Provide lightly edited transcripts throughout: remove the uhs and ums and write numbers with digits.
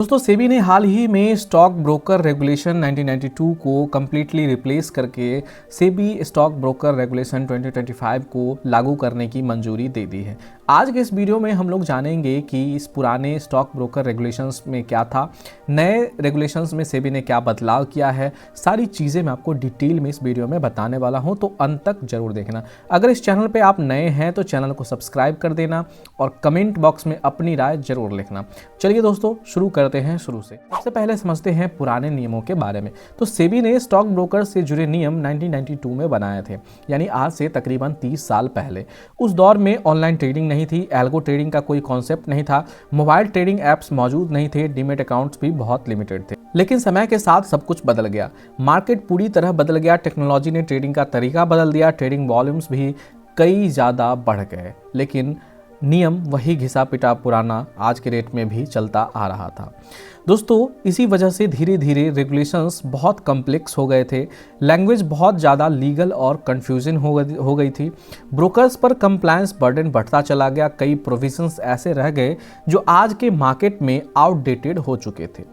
दोस्तों सेबी ने हाल ही में स्टॉक ब्रोकर रेगुलेशन 1992 को कम्प्लीटली रिप्लेस करके सेबी स्टॉक ब्रोकर रेगुलेशन 2025 को लागू करने की मंजूरी दे दी है। आज के इस वीडियो में हम लोग जानेंगे कि इस पुराने स्टॉक ब्रोकर रेगुलेशंस में क्या था, नए रेगुलेशंस में सेबी ने क्या बदलाव किया है, सारी चीज़ें मैं आपको डिटेल में इस वीडियो में बताने वाला हूं, तो अंत तक जरूर देखना। अगर इस चैनल पे आप नए हैं तो चैनल को सब्सक्राइब कर देना और कमेंट बॉक्स में अपनी राय जरूर लिखना। चलिए दोस्तों शुरू करते हैं शुरू से। सबसे पहले समझते हैं पुराने नियमों के बारे में। तो सेबी ने स्टॉक ब्रोकर से जुड़े नियम 1992 में बनाए थे, यानी आज से तकरीबन 30 साल पहले। उस दौर में ऑनलाइन ट्रेडिंग नहीं थी, एल्गो ट्रेडिंग का कोई कॉन्सेप्ट नहीं था, मोबाइल ट्रेडिंग एप्स मौजूद नहीं थे, डीमेट अकाउंट्स भी बहुत लिमिटेड थे। लेकिन समय के साथ सब कुछ बदल गया, मार्केट पूरी तरह बदल गया, टेक्नोलॉजी ने ट्रेडिंग का तरीका बदल दिया, ट्रेडिंग वॉल्यूम्स भी कई ज़्यादा बढ़ गए, लेकिन नियम वही घिसा पिटा पुराना आज के रेट में भी चलता आ रहा था। दोस्तों इसी वजह से धीरे धीरे रेगुलेशंस बहुत कॉम्प्लेक्स हो गए थे, लैंग्वेज बहुत ज़्यादा लीगल और कंफ्यूजन हो गई थी, ब्रोकर्स पर कंप्लायंस बर्डन बढ़ता चला गया, कई प्रोविजंस ऐसे रह गए जो आज के मार्केट में आउटडेटेड हो चुके थे।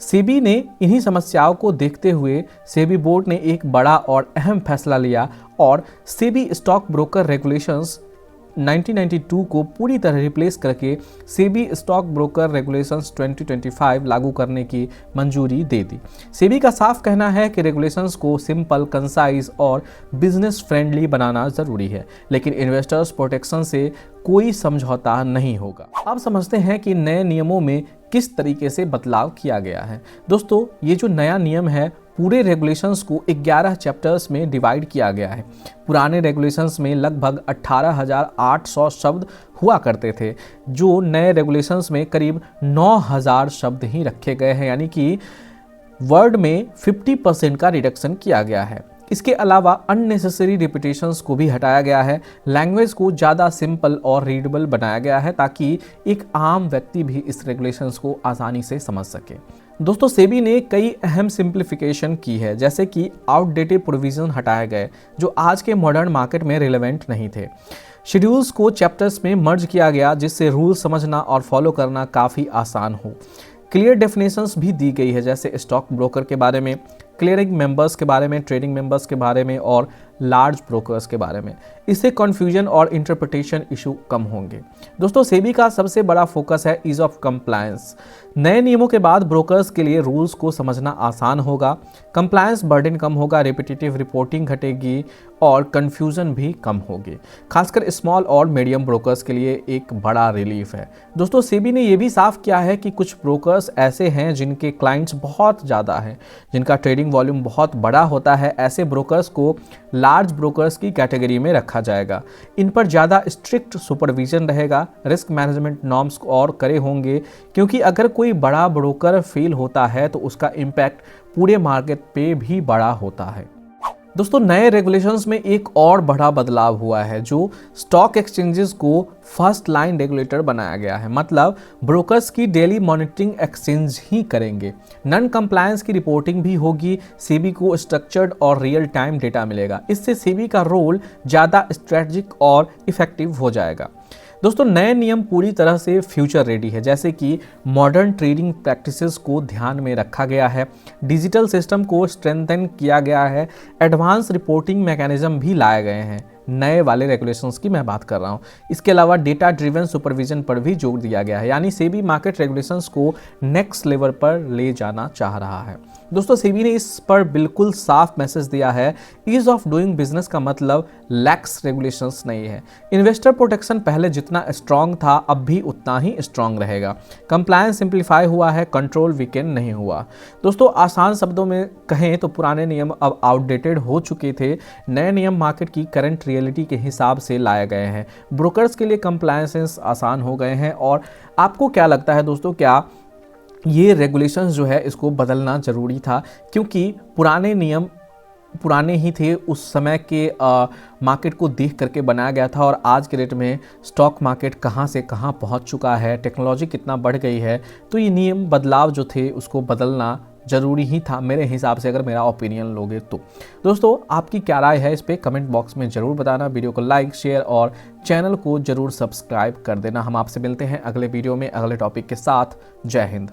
सेबी ने इन्हीं समस्याओं को देखते हुए सेबी बोर्ड ने एक बड़ा और अहम फैसला लिया और सेबी स्टॉक ब्रोकर रेगुलेशंस 1992 को पूरी तरह रिप्लेस करके सेबी स्टॉक ब्रोकर रेगुलेशंस 2025 लागू करने की मंजूरी दे दी। सेबी का साफ कहना है कि रेगुलेशंस को सिंपल, कंसाइज और बिजनेस फ्रेंडली बनाना जरूरी है, लेकिन इन्वेस्टर्स प्रोटेक्शन से कोई समझौता नहीं होगा। अब समझते हैं कि नए नियमों में किस तरीके से बदलाव किया गया है। दोस्तों ये जो नया नियम है, पूरे रेगुलेशंस को 11 चैप्टर्स में डिवाइड किया गया है। पुराने रेगुलेशंस में लगभग 18,800 शब्द हुआ करते थे, जो नए रेगुलेशंस में करीब 9,000 शब्द ही रखे गए हैं, यानी कि वर्ड में 50% का रिडक्शन किया गया है। इसके अलावा अननेसेसरी रिपीटेशंस को भी हटाया गया है, लैंग्वेज को ज़्यादा सिंपल और रीडेबल बनाया गया है ताकि एक आम व्यक्ति भी इस रेगुलेशंस को आसानी से समझ सके। दोस्तों सेबी ने कई अहम सिंप्लीफिकेशन की है, जैसे कि आउटडेटेड प्रोविजन हटाए गए जो आज के मॉडर्न मार्केट में रिलेवेंट नहीं थे। शेड्यूल्स को चैप्टर्स में मर्ज किया गया जिससे रूल समझना और फॉलो करना काफ़ी आसान हो। क्लियर डेफिनेशंस भी दी गई है, जैसे स्टॉक ब्रोकर के बारे में, क्लियरिंग मेंबर्स के बारे में, ट्रेडिंग मेंबर्स के बारे में और लार्ज ब्रोकर्स के बारे में। इससे कन्फ्यूजन और इंटरप्रिटेशन इशू कम होंगे। दोस्तों सेबी का सबसे बड़ा फोकस है ईज ऑफ कंप्लायंस। नए नियमों के बाद ब्रोकर्स के लिए रूल्स को समझना आसान होगा, कंप्लायंस बर्डन कम होगा, रिपीटेटिव रिपोर्टिंग घटेगी और कंफ्यूजन भी कम होगी। खासकर स्मॉल और मीडियम ब्रोकर्स के लिए एक बड़ा रिलीफ है। दोस्तों सेबी ने यह भी साफ किया है कि कुछ ब्रोकर्स ऐसे हैं जिनके क्लाइंट्स बहुत ज़्यादा हैं, जिनका ट्रेडिंग वॉल्यूम बहुत बड़ा होता है। ऐसे ब्रोकर्स को लार्ज ब्रोकर्स की कैटेगरी में रखा जाएगा। इन पर ज़्यादा स्ट्रिक्ट सुपरविजन रहेगा, रिस्क मैनेजमेंट नॉर्म्स और कड़े होंगे, क्योंकि अगर कोई बड़ा ब्रोकर फेल होता है तो उसका इम्पैक्ट पूरे मार्केट पे भी बड़ा होता है। दोस्तों नए रेगुलेशंस में एक और बड़ा बदलाव हुआ है, जो स्टॉक एक्सचेंजेस को फर्स्ट लाइन रेगुलेटर बनाया गया है। मतलब ब्रोकर्स की डेली मॉनिटरिंग एक्सचेंज ही करेंगे, नॉन कंप्लायंस की रिपोर्टिंग भी होगी, सेबी को स्ट्रक्चर्ड और रियल टाइम डेटा मिलेगा। इससे सेबी का रोल ज़्यादा स्ट्रेटजिक और इफेक्टिव हो जाएगा। दोस्तों नए नियम पूरी तरह से फ्यूचर रेडी है, जैसे कि मॉडर्न ट्रेडिंग प्रैक्टिसेस को ध्यान में रखा गया है, डिजिटल सिस्टम को स्ट्रेंथन किया गया है, एडवांस रिपोर्टिंग मैकेनिज्म भी लाए गए हैं। नए वाले रेगुलेशंस की मैं बात कर रहा हूं। इसके अलावा डेटा ड्रिवन सुपरविजन पर भी जोर दिया गया है, यानी सेबी मार्केट रेगुलेशंस को नेक्स्ट लेवल पर ले जाना चाह रहा है। दोस्तों सेबी ने इस पर बिल्कुल साफ मैसेज दिया है, ईज ऑफ डूइंग बिजनेस का मतलब लैक्स रेगुलेशंस नहीं है। इन्वेस्टर प्रोटेक्शन पहले जितना स्ट्रांग था अब भी उतना ही स्ट्रांग रहेगा। कंप्लायंस सिंप्लीफाई हुआ है, कंट्रोल वीकेंड नहीं हुआ। दोस्तों आसान शब्दों में कहें तो पुराने नियम अब आउटडेटेड हो चुके थे, नए नियम मार्केट की करंट रियलिटी के हिसाब से लाए गए हैं। ब्रोकर्स के लिए कंप्लायंसेस आसान हो गए हैं। और आपको क्या लगता है दोस्तों, क्या ये रेगुलेशंस जो है इसको बदलना ज़रूरी था? क्योंकि पुराने नियम पुराने ही थे, उस समय के मार्केट को देख करके बनाया गया था, और आज के डेट में स्टॉक मार्केट कहाँ से कहाँ पहुँच चुका है, टेक्नोलॉजी कितना बढ़ गई है, तो ये नियम बदलाव जो थे उसको बदलना ज़रूरी ही था मेरे हिसाब से, अगर मेरा ओपिनियन लोगे तो। दोस्तों आपकी क्या राय है इस पर कमेंट बॉक्स में ज़रूर बताना। वीडियो को लाइक, शेयर और चैनल को ज़रूर सब्सक्राइब कर देना। हम आपसे मिलते हैं अगले वीडियो में अगले टॉपिक के साथ। जय हिंद।